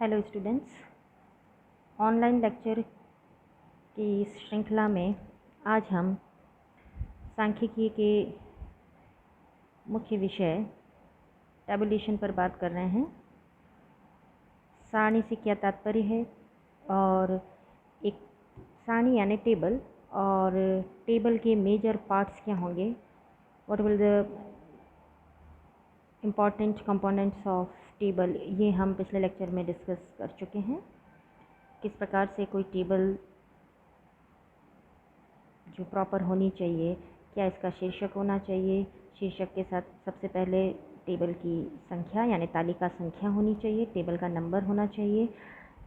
Hello students, online lecture की इस श्रृंखला में आज हम सांख्यिकी के मुख्य विषय टैबुलेशन पर बात कर रहे हैं। सारणी से क्या तात्पर्य है और एक सारणी यानी टेबल और टेबल के मेजर पार्ट्स क्या होंगे, what will the important components of table, ये हम पिछले लेक्चर में डिस्कस कर चुके हैं। किस प्रकार से कोई टेबल जो प्रॉपर होनी चाहिए, क्या इसका शीर्षक होना चाहिए, शीर्षक के साथ सबसे पहले टेबल की संख्या यानी तालिका संख्या होनी चाहिए, टेबल का नंबर होना चाहिए,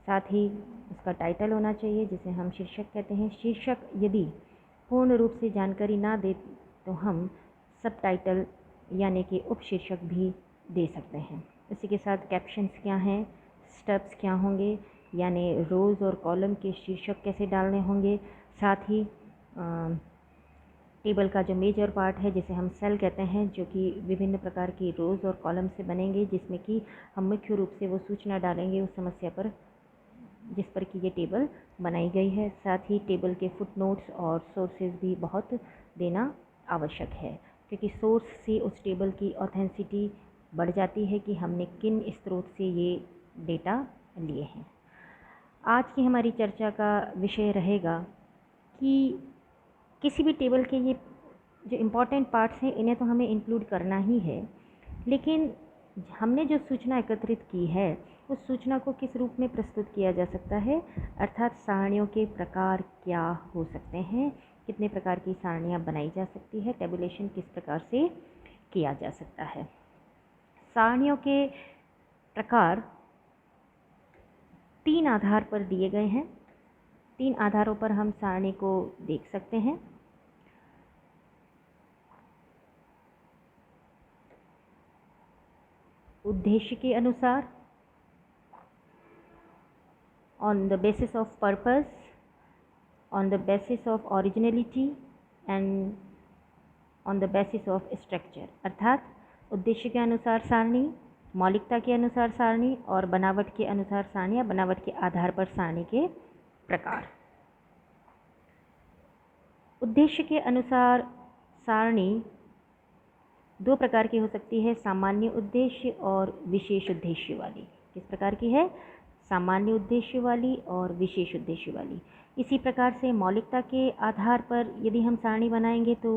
साथ ही उसका टाइटल होना चाहिए जिसे हम शीर्षक कहते हैं। शीर्षक यदि पूर्ण रूप से जानकारी ना दे तो हम सब टाइटल यानी कि उपशीर्षक भी दे सकते हैं। इसी के साथ कैप्शंस क्या हैं, स्टेप्स क्या होंगे यानी रोज़ और कॉलम के शीर्षक कैसे डालने होंगे, साथ ही टेबल का जो मेजर पार्ट है जिसे हम सेल कहते हैं, जो कि विभिन्न प्रकार की रोज़ और कॉलम से बनेंगे, जिसमें कि हम मुख्य रूप से वो सूचना डालेंगे उस समस्या पर जिस पर कि ये टेबल बनाई गई है। साथ ही टेबल के फुटनोट्स और सोर्सेज भी बहुत देना आवश्यक है, क्योंकि सोर्स से उस टेबल की ऑथेंटिसिटी बढ़ जाती है कि हमने किन स्रोत से ये डेटा लिए हैं। आज की हमारी चर्चा का विषय रहेगा कि किसी भी टेबल के ये जो इम्पॉर्टेंट पार्ट्स हैं इन्हें तो हमें इंक्लूड करना ही है, लेकिन हमने जो सूचना एकत्रित की है उस सूचना को किस रूप में प्रस्तुत किया जा सकता है, अर्थात सारणियों के प्रकार क्या हो सकते हैं, कितने प्रकार की सारणियाँ बनाई जा सकती है, टेबुलेशन किस प्रकार से किया जा सकता है। सारणियों के प्रकार 3 आधार पर दिए गए हैं। 3 आधारों पर हम सारणी को देख सकते हैं। उद्देश्य के अनुसार, on the basis of purpose, on the basis of originality and on the basis of structure, अर्थात उद्देश्य के अनुसार सारणी, मौलिकता के अनुसार सारणी और बनावट के अनुसार सारणी या बनावट के आधार पर सारणी के प्रकार। उद्देश्य के अनुसार सारणी 2 प्रकार की हो सकती है, सामान्य उद्देश्य और विशेष उद्देश्य वाली। किस प्रकार की है? सामान्य उद्देश्य वाली और विशेष उद्देश्य वाली। इसी प्रकार से मौलिकता के आधार पर यदि हम सारणी बनाएंगे तो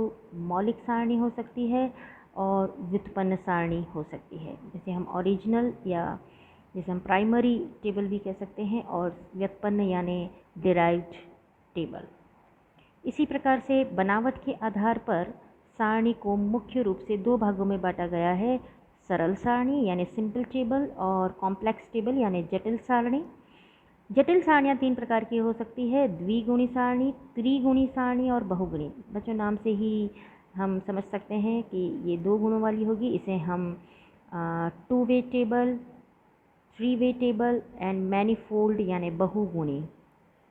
मौलिक सारणी हो सकती है और व्युत्पन्न सारणी हो सकती है, जिसे हम ओरिजिनल या जिसे हम प्राइमरी टेबल भी कह सकते हैं, और व्युत्पन्न यानी डिराइव्ड टेबल। इसी प्रकार से बनावट के आधार पर सारणी को मुख्य रूप से 2 भागों में बांटा गया है, सरल सारणी यानी सिंपल टेबल और कॉम्प्लेक्स टेबल यानी जटिल सारणी। जटिल सारणियाँ 3 प्रकार की हो सकती है, द्विगुणी सारणी, त्रिगुणी सारणी और बहुगुणी। बच्चों, नाम से ही हम समझ सकते हैं कि ये 2 गुणों वाली होगी। इसे हम 2 वे table, 3 way table and manifold यानी बहुगुणी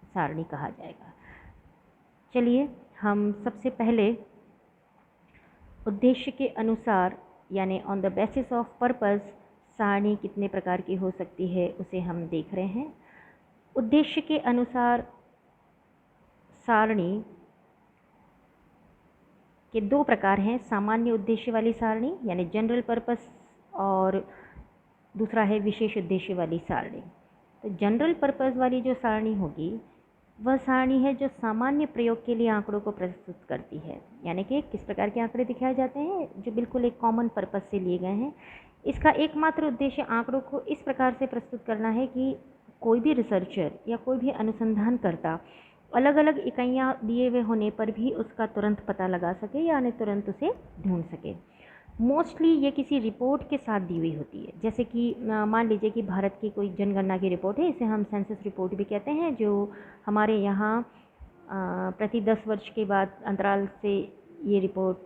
सारणी कहा जाएगा। चलिए हम सबसे पहले उद्देश्य के अनुसार यानी on the basis of purpose सारणी कितने प्रकार की हो सकती है उसे हम देख रहे हैं। उद्देश्य के अनुसार सारणी के 2 प्रकार हैं, सामान्य उद्देश्य वाली सारणी यानी जनरल पर्पस और दूसरा है विशेष उद्देश्य वाली सारणी। तो जनरल पर्पस वाली जो सारणी होगी वह सारणी है जो सामान्य प्रयोग के लिए आंकड़ों को प्रस्तुत करती है, यानी कि किस प्रकार के आंकड़े दिखाए जाते हैं जो बिल्कुल एक कॉमन पर्पस से लिए गए हैं। इसका एकमात्र उद्देश्य आंकड़ों को इस प्रकार से प्रस्तुत करना है कि कोई भी रिसर्चर या कोई भी अनुसंधानकर्ता अलग अलग इकाइयाँ दिए हुए होने पर भी उसका तुरंत पता लगा सके यानी तुरंत उसे ढूंढ सके। मोस्टली ये किसी रिपोर्ट के साथ दी हुई होती है, जैसे कि मान लीजिए कि भारत की कोई जनगणना की रिपोर्ट है, इसे हम सेंसस रिपोर्ट भी कहते हैं, जो हमारे यहाँ प्रति 10 वर्ष के बाद अंतराल से ये रिपोर्ट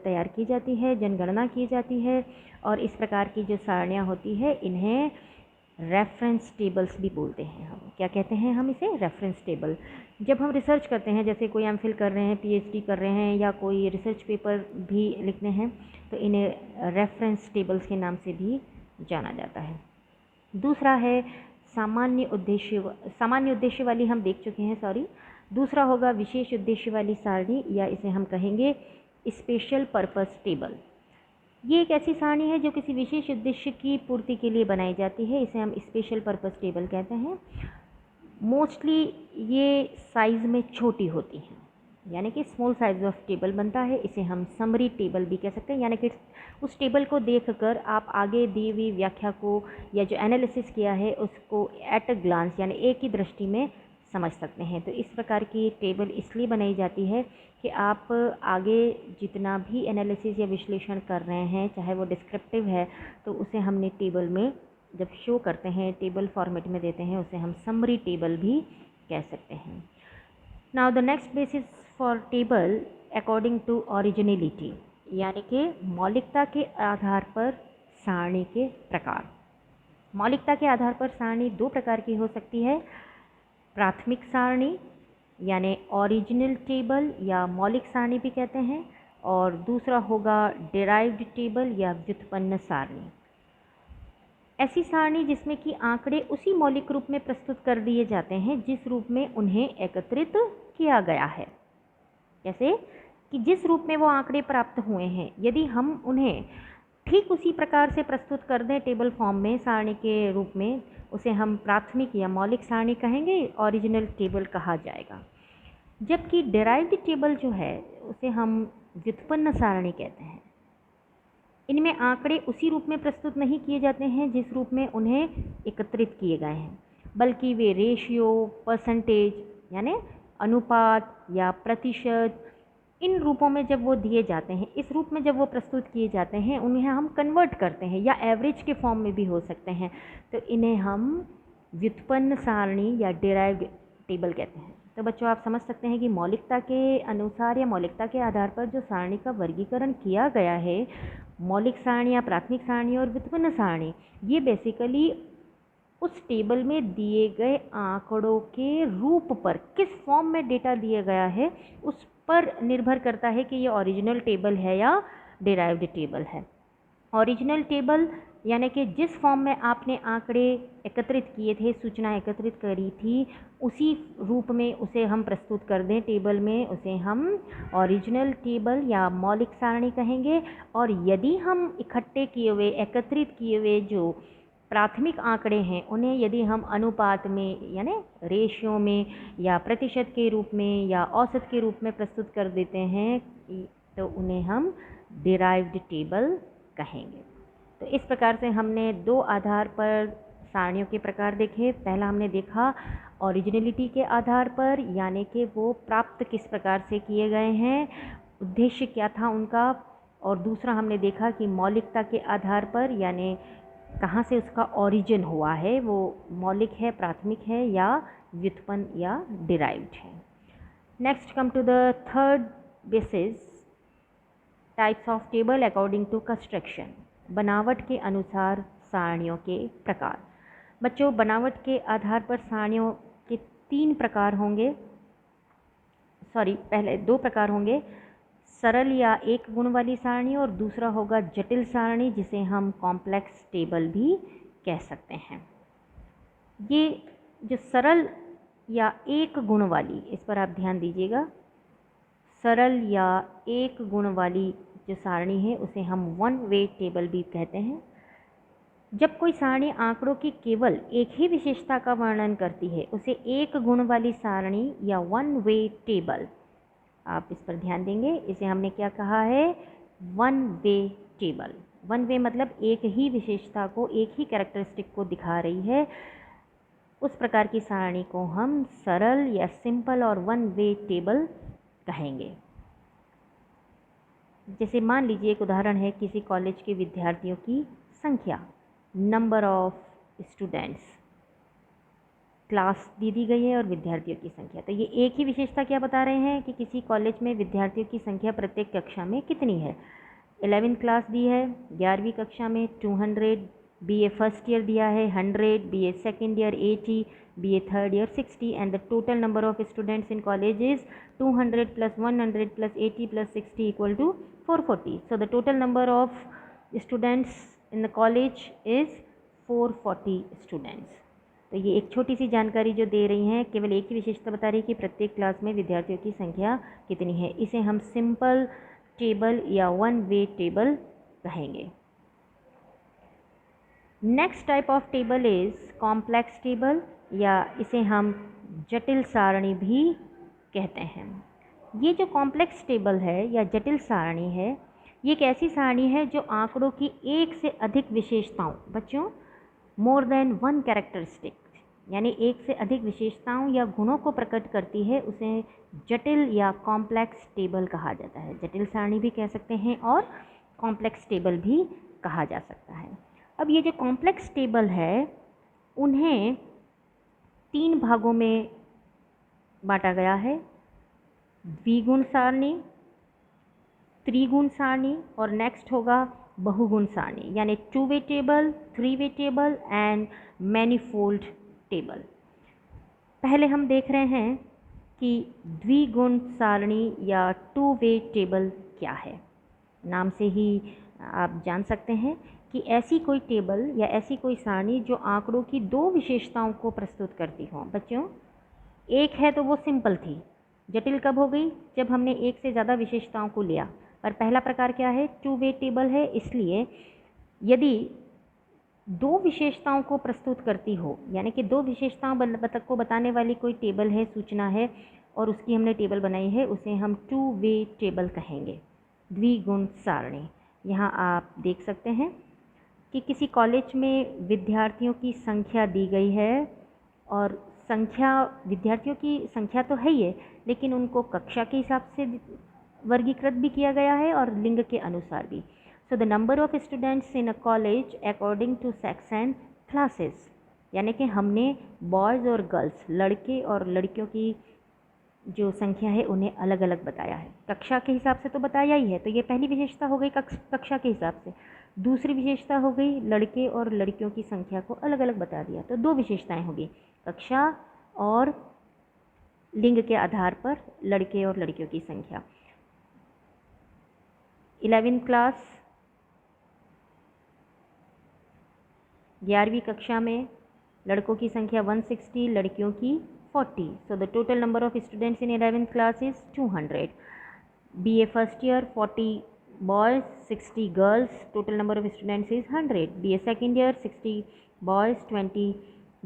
तैयार की जाती है, जनगणना की जाती है। और इस प्रकार की जो सारणियाँ होती है इन्हें रेफरेंस टेबल्स भी बोलते हैं। हम क्या कहते हैं? हम इसे रेफरेंस टेबल। जब हम रिसर्च करते हैं, जैसे कोई एमफिल कर रहे हैं, पीएचडी कर रहे हैं या कोई रिसर्च पेपर भी लिखते हैं, तो इन्हें रेफरेंस टेबल्स के नाम से भी जाना जाता है। दूसरा है सामान्य उद्देश्य वाली हम देख चुके हैं, सॉरी। दूसरा होगा विशेष उद्देश्य वाली सारणी, या इसे हम कहेंगे स्पेशल पर्पस टेबल। ये एक ऐसी सारणी है जो किसी विशेष उद्देश्य की पूर्ति के लिए बनाई जाती है, इसे हम स्पेशल पर्पस टेबल कहते हैं। मोस्टली ये साइज़ में छोटी होती हैं, यानी कि स्मॉल साइज ऑफ टेबल बनता है। इसे हम समरी टेबल भी कह सकते हैं, यानी कि उस टेबल को देखकर आप आगे दी हुई व्याख्या को या जो एनालिसिस किया है उसको एट अ ग्लांस यानी एक ही दृष्टि में समझ सकते हैं। तो इस प्रकार की टेबल इसलिए बनाई जाती है कि आप आगे जितना भी एनालिसिस या विश्लेषण कर रहे हैं, चाहे वो डिस्क्रिप्टिव है, तो उसे हमने टेबल में जब शो करते हैं, टेबल फॉर्मेट में देते हैं, उसे हम समरी टेबल भी कह सकते हैं। Now the next basis for table according to originality, यानी कि मौलिकता के आधार पर सारणी के प्रकार। मौलिकता के आधार पर सारणी दो प्रकार की हो सकती है, प्राथमिक सारणी यानी ओरिजिनल टेबल या मौलिक सारणी भी कहते हैं, और दूसरा होगा डिराइव्ड टेबल या व्युत्पन्न सारणी। ऐसी सारणी जिसमें कि आंकड़े उसी मौलिक रूप में प्रस्तुत कर दिए जाते हैं जिस रूप में उन्हें एकत्रित किया गया है। जैसे कि जिस रूप में वो आंकड़े प्राप्त हुए हैं, यदि हम उन्हें ठीक उसी प्रकार से प्रस्तुत कर दें टेबल फॉर्म में सारणी के रूप में, उसे हम प्राथमिक या मौलिक सारणी कहेंगे, ओरिजिनल टेबल कहा जाएगा। जबकि डिराइव्ड टेबल जो है उसे हम व्युत्पन्न सारणी कहते हैं। इनमें आंकड़े उसी रूप में प्रस्तुत नहीं किए जाते हैं जिस रूप में उन्हें एकत्रित किए गए हैं, बल्कि वे रेशियो, परसेंटेज यानी अनुपात या प्रतिशत, इन रूपों में जब वो दिए जाते हैं, इस रूप में जब वो प्रस्तुत किए जाते हैं, उन्हें हम कन्वर्ट करते हैं, या एवरेज के फॉर्म में भी हो सकते हैं, तो इन्हें हम व्युत्पन्न सारणी या डिराइव्ड टेबल कहते हैं। तो बच्चों, आप समझ सकते हैं कि मौलिकता के अनुसार या मौलिकता के आधार पर जो सारणी का वर्गीकरण किया गया है, मौलिक सारणी या प्राथमिक सारणी और व्युत्पन्न सारणी, ये बेसिकली उस टेबल में दिए गए आंकड़ों के रूप पर, किस फॉर्म में डेटा दिया गया है, उस पर निर्भर करता है कि ये ओरिजिनल टेबल है या डिराइव्ड टेबल है। ओरिजिनल टेबल यानी कि जिस फॉर्म में आपने आंकड़े एकत्रित किए थे, सूचना एकत्रित करी थी, उसी रूप में उसे हम प्रस्तुत कर दें टेबल में, उसे हम ओरिजिनल टेबल या मौलिक सारणी कहेंगे। और यदि हम इकट्ठे किए हुए, एकत्रित किए हुए जो प्राथमिक आंकड़े हैं, उन्हें यदि हम अनुपात में यानी रेशियो में या प्रतिशत के रूप में या औसत के रूप में प्रस्तुत कर देते हैं, तो उन्हें हम डिराइव्ड टेबल कहेंगे। तो इस प्रकार से हमने दो आधार पर सारणियों के प्रकार देखे। पहला हमने देखा ओरिजिनलिटी के आधार पर, यानी कि वो प्राप्त किस प्रकार से किए गए हैं, उद्देश्य क्या था उनका, और दूसरा हमने देखा कि मौलिकता के आधार पर, यानी कहाँ से उसका ओरिजिन हुआ है, वो मौलिक है, प्राथमिक है, या व्युत्पन्न या डिराइव्ड है। Next come to the third basis, types of table according to construction, बनावट के अनुसार सारणियों के प्रकार। बच्चों, बनावट के आधार पर सारणियों के तीन प्रकार होंगे, पहले दो प्रकार होंगे, सरल या एक गुण वाली सारणी, और दूसरा होगा जटिल सारणी, जिसे हम कॉम्प्लेक्स टेबल भी कह सकते हैं। ये जो सरल या एक गुण वाली, इस पर आप ध्यान दीजिएगा, सरल या एक गुण वाली जो सारणी है उसे हम वन वे टेबल भी कहते हैं। जब कोई सारणी आंकड़ों की केवल एक ही विशेषता का वर्णन करती है, उसे एक गुण वाली सारणी या वन वे टेबल, आप इस पर ध्यान देंगे, इसे हमने क्या कहा है, one way table. One way मतलब एक ही विशेषता को, एक ही कैरेक्टरिस्टिक को दिखा रही है, उस प्रकार की सारणी को हम सरल या सिंपल और वन वे टेबल कहेंगे। जैसे मान लीजिए एक उदाहरण है, किसी कॉलेज के विद्यार्थियों की संख्या, नंबर ऑफ स्टूडेंट्स, क्लास दी गई है और विद्यार्थियों की संख्या। तो ये एक ही विशेषता क्या बता रहे हैं कि किसी कॉलेज में विद्यार्थियों की संख्या प्रत्येक कक्षा में कितनी है। 11वीं क्लास दी है, 11वीं कक्षा में 200, BA फर्स्ट ईयर दिया है 100, BA second year 80, BA third year 60, and the total number of students in college is 200 + 100 + 80 + 60 = 440. So the total number of students in the college is 440 students. तो ये एक छोटी सी जानकारी जो दे रही हैं, केवल एक ही विशेषता बता रही है कि प्रत्येक क्लास में विद्यार्थियों की संख्या कितनी है। इसे हम सिंपल टेबल या वन वे टेबल कहेंगे। Next type of table is complex table, या इसे हम जटिल सारणी भी कहते हैं। ये जो कॉम्प्लेक्स टेबल है या जटिल सारणी है, ये एक ऐसी सारणी है जो आंकड़ों की एक से अधिक विशेषताओं, बच्चों मोर देन वन कैरेक्टरिस्टिक, यानी एक से अधिक विशेषताओं या गुणों को प्रकट करती है, उसे जटिल या कॉम्प्लेक्स टेबल कहा जाता है। जटिल सारणी भी कह सकते हैं और कॉम्प्लेक्स टेबल भी कहा जा सकता है। अब ये जो कॉम्प्लेक्स टेबल है, उन्हें 3 भागों में बांटा गया है, द्विगुण सारणी, त्रिगुण सारणी और नेक्स्ट होगा बहुगुण सारणी, यानी 2 वे table, 3 way table and manifold table. पहले हम देख रहे हैं कि द्विगुण सारणी या 2 वे टेबल क्या है। नाम से ही आप जान सकते हैं कि ऐसी कोई टेबल या ऐसी कोई सारणी जो आंकड़ों की 2 विशेषताओं को प्रस्तुत करती हो। बच्चों, एक है तो वो सिंपल थी, जटिल कब हो गई? जब हमने एक से ज़्यादा विशेषताओं को लिया। पर पहला प्रकार क्या है? 2 वे टेबल है, इसलिए यदि 2 विशेषताओं को प्रस्तुत करती हो, यानी कि 2 विशेषताओं को बताने वाली कोई टेबल है, सूचना है और उसकी हमने टेबल बनाई है, उसे हम 2 वे टेबल कहेंगे, द्विगुण सारणी। यहाँ आप देख सकते हैं कि किसी कॉलेज में विद्यार्थियों की संख्या दी गई है और विद्यार्थियों की संख्या तो है ही है, लेकिन उनको कक्षा के हिसाब से वर्गीकृत भी किया गया है और लिंग के अनुसार भी। So the number of students in a college according to sex and classes, यानी कि हमने बॉयज़ और गर्ल्स, लड़के और लड़कियों की जो संख्या है उन्हें अलग अलग बताया है। कक्षा के हिसाब से तो बताया ही है, तो ये पहली विशेषता हो गई कक्षा के हिसाब से। दूसरी विशेषता हो गई लड़के और लड़कियों की संख्या को अलग अलग बता दिया, तो 2 विशेषताएं होगी, कक्षा और लिंग के आधार पर लड़के और लड़कियों की संख्या। 11वीं क्लास 11वीं कक्षा में लड़कों की संख्या 160, लड़कियों की 40। सो the total number of students in 11th class is 200। BA first year 40 boys 60 girls, total number of students is 100। BA second year 60 boys 20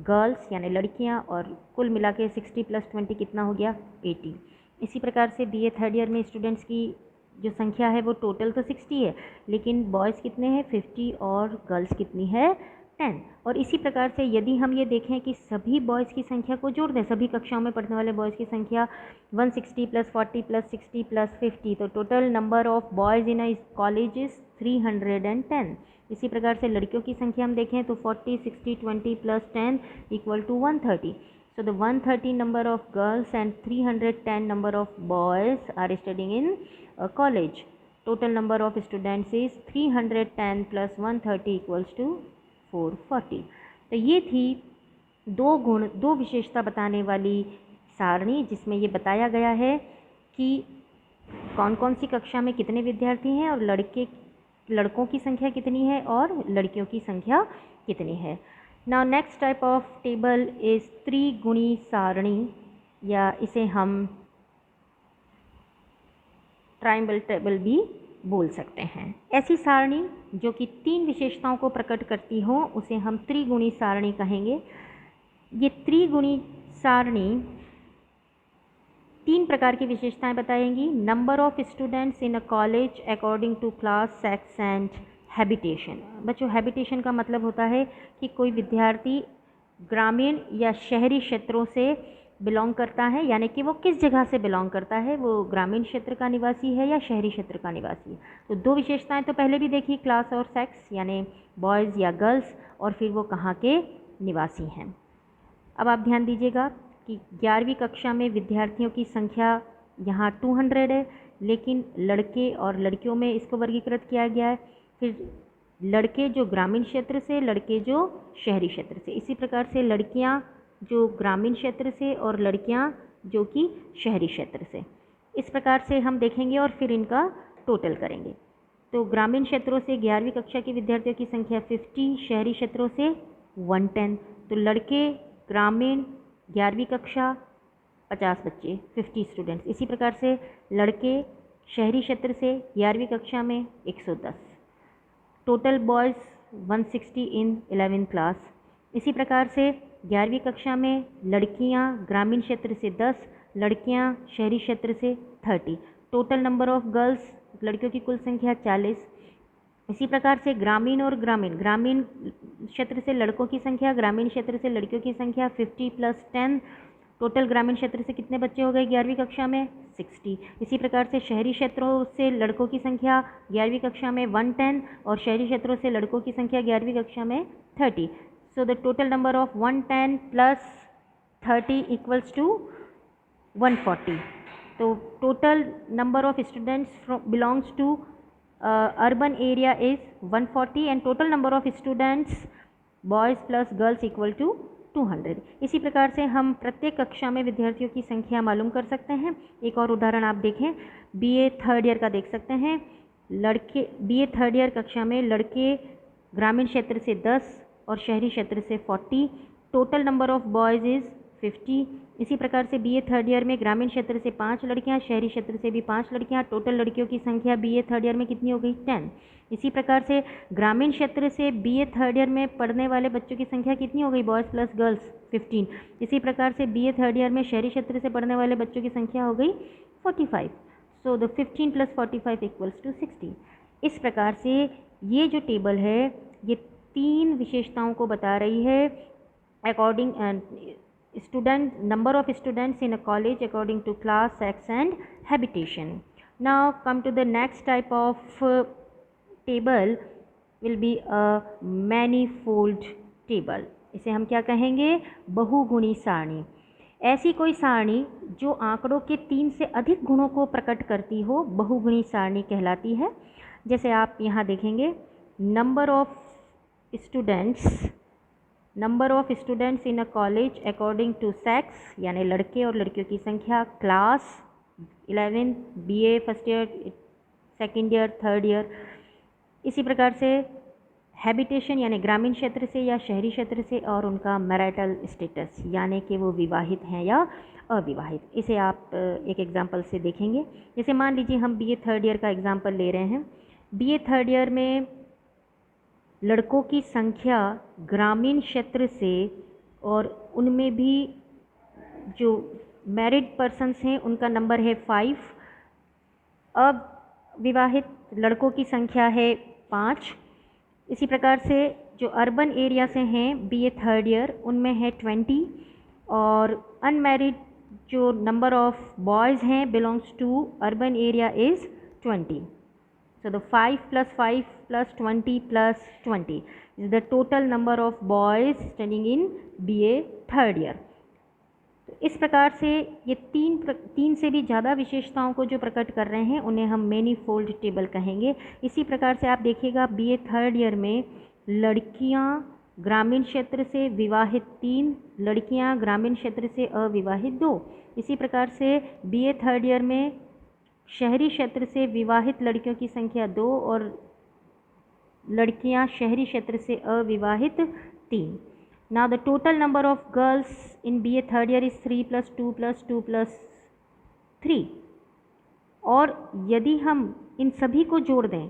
girls, यानी लड़कियां, और कुल मिला के 60 + 20 कितना हो गया? 80। इसी प्रकार से BA थर्ड ईयर में स्टूडेंट्स की जो संख्या है वो टोटल तो 60 है, लेकिन बॉयज़ कितने हैं? 50 और गर्ल्स कितनी है? 10। और इसी प्रकार से यदि हम ये देखें कि सभी बॉयज़ की संख्या को जोड़ दें, सभी कक्षाओं में पढ़ने वाले बॉयज़ की संख्या 160 + 40 + 60 + 50, तो total number of boys in a college is 310। इसी प्रकार से लड़कियों की संख्या हम देखें तो 40, 60, 20 + 10 = 130। So the 130 number of girls and 310 number of boys are studying in a college. Total number of students is 310 + 130 = 440। तो ये थी 2 विशेषता बताने वाली सारणी, जिसमें ये बताया गया है कि कौन कौन सी कक्षा में कितने विद्यार्थी हैं और लड़कों की संख्या कितनी है और लड़कियों की संख्या कितनी है। Now next type of table is त्रिगुणी सारणी, या इसे हम ट्रायंगल टेबल भी बोल सकते हैं। ऐसी सारणी जो कि 3 विशेषताओं को प्रकट करती हो, उसे हम त्रिगुणी सारणी कहेंगे। ये त्रिगुणी सारणी 3 प्रकार की विशेषताएं बताएंगी। Number of students in a college according to class, sex and habitation. बच्चों, हैबिटेशन का मतलब होता है कि कोई विद्यार्थी ग्रामीण या शहरी क्षेत्रों से बिलोंग करता है, यानी कि वो किस जगह से बिलोंग करता है, वो ग्रामीण क्षेत्र का निवासी है या शहरी क्षेत्र का निवासी है। तो 2 विशेषताएं तो पहले भी देखी, क्लास और सेक्स, यानी बॉयज़ या गर्ल्स, और फिर वो कहाँ के निवासी हैं। अब आप ध्यान दीजिएगा कि 11वीं कक्षा में विद्यार्थियों की संख्या यहाँ 200 है, लेकिन लड़के और लड़कियों में इसको वर्गीकृत किया गया है। फिर लड़के जो ग्रामीण क्षेत्र से, लड़के जो शहरी क्षेत्र से, इसी प्रकार से लड़कियाँ जो ग्रामीण क्षेत्र से और लड़कियाँ जो कि शहरी क्षेत्र से। इस प्रकार से हम देखेंगे और फिर इनका टोटल करेंगे। तो ग्रामीण क्षेत्रों से 11वीं कक्षा के विद्यार्थियों की संख्या 50, शहरी क्षेत्रों से 110। तो लड़के ग्रामीण 11वीं कक्षा 50 बच्चे 50 स्टूडेंट्स। इसी प्रकार से लड़के शहरी क्षेत्र से 11वीं कक्षा में 110, टोटल बॉयज़ 160 इन 11th क्लास। इसी प्रकार से 11वीं कक्षा में लड़कियां ग्रामीण क्षेत्र से 10, लड़कियां शहरी क्षेत्र से 30, टोटल नंबर ऑफ गर्ल्स लड़कियों की कुल संख्या 40। इसी प्रकार से ग्रामीण और ग्रामीण क्षेत्र से लड़कों की संख्या, ग्रामीण क्षेत्र से लड़कियों की संख्या 50 + 10, टोटल ग्रामीण क्षेत्र से कितने बच्चे हो गए 11वीं कक्षा में 60। इसी प्रकार से शहरी क्षेत्रों से लड़कों की संख्या 11वीं कक्षा में 110 और शहरी क्षेत्रों से लड़कों की संख्या 11वीं कक्षा में 30। So the total number of 110 + 30 = 140। तो total number of students belongs to urban area is 140 and total number of students boys + girls = 200। इसी प्रकार से हम प्रत्येक कक्षा में विद्यार्थियों की संख्या मालूम कर सकते हैं। एक और उदाहरण आप देखें, BA 3rd ईयर का देख सकते हैं। लड़के BA 3rd ईयर कक्षा में लड़के ग्रामीण क्षेत्र से 10 और शहरी क्षेत्र से 40, total number of boys is 50। इसी प्रकार से BA 3rd ईयर में ग्रामीण क्षेत्र से 5 लड़कियां, शहरी क्षेत्र से भी 5 लड़कियां, टोटल लड़कियों की संख्या BA 3rd ईयर में कितनी हो गई 10। इसी प्रकार से ग्रामीण क्षेत्र से BA 3rd ईयर में पढ़ने वाले बच्चों की संख्या कितनी हो गई बॉयज़ + गर्ल्स 15। इसी प्रकार से BA 3rd ईयर में शहरी क्षेत्र से पढ़ने वाले बच्चों की संख्या हो गई 45। So the 15 + 45 = 60। इस प्रकार से ये जो टेबल है ये 3 विशेषताओं को बता रही है according student number of students in a college according to class, sex and habitation. Now come to the next type of table will be a manifold table. इसे हम क्या कहेंगे बहुगुणी सारणी। ऐसी कोई सारणी जो आंकड़ों के 3 से अधिक गुणों को प्रकट करती हो बहुगुणी सारणी कहलाती है। जैसे आप यहाँ देखेंगे number of students in a college according to sex यानी लड़के और लड़कियों की संख्या, class 11 BA 1st year 2nd year 3rd year. इसी प्रकार से हैबिटेशन यानी ग्रामीण क्षेत्र से या शहरी क्षेत्र से, और उनका मैरिटल स्टेटस यानी कि वो विवाहित हैं या अविवाहित। इसे आप एक एग्जांपल से देखेंगे। जैसे मान लीजिए हम BA 3rd ईयर का एग्जांपल ले रहे हैं। BA 3rd ईयर में लड़कों की संख्या ग्रामीण क्षेत्र से और उनमें भी जो मैरिड पर्सन्स हैं उनका नंबर है 5। अब विवाहित लड़कों की संख्या है 5। इसी प्रकार से जो अर्बन एरिया से हैं BA 3rd ईयर उनमें है 20 और अनमैरिड जो नंबर ऑफ बॉयज़ हैं belongs to urban area is 20। So the 5 + 5 + 20 + 20 is the total number of boys studying in BA 3rd year. तो इस प्रकार से ये तीन से भी ज़्यादा विशेषताओं को जो प्रकट कर रहे हैं उन्हें हम मैनीफोल्ड टेबल कहेंगे। इसी प्रकार से आप देखिएगा BA 3rd ईयर में लड़कियां ग्रामीण क्षेत्र से विवाहित 3, लड़कियां ग्रामीण क्षेत्र से अविवाहित 2। इसी प्रकार से BA 3rd ईयर में शहरी क्षेत्र से विवाहित लड़कियों की संख्या 2 और लड़कियां शहरी क्षेत्र से अविवाहित 3। Now the total number of girls in BA 3rd year is 3 + 2 + 2 + 3। और यदि हम इन सभी को जोड़ दें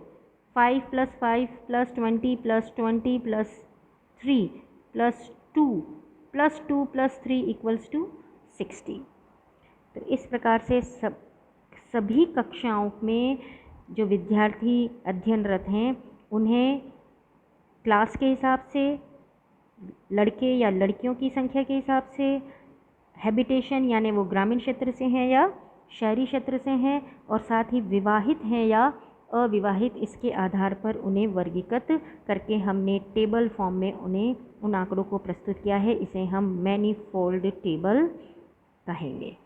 5 + 5 + 20 + 20 + 3 + 2 + 2 + 3 = 60। तो इस प्रकार से सभी कक्षाओं में जो विद्यार्थी अध्ययनरत हैं उन्हें क्लास के हिसाब से, लड़के या लड़कियों की संख्या के हिसाब से, हैबिटेशन यानी वो ग्रामीण क्षेत्र से हैं या शहरी क्षेत्र से हैं, और साथ ही विवाहित हैं या अविवाहित, इसके आधार पर उन्हें वर्गीकृत करके हमने टेबल फॉर्म में उन्हें उन आंकड़ों को प्रस्तुत किया है। इसे हम मैनीफोल्ड टेबल कहेंगे।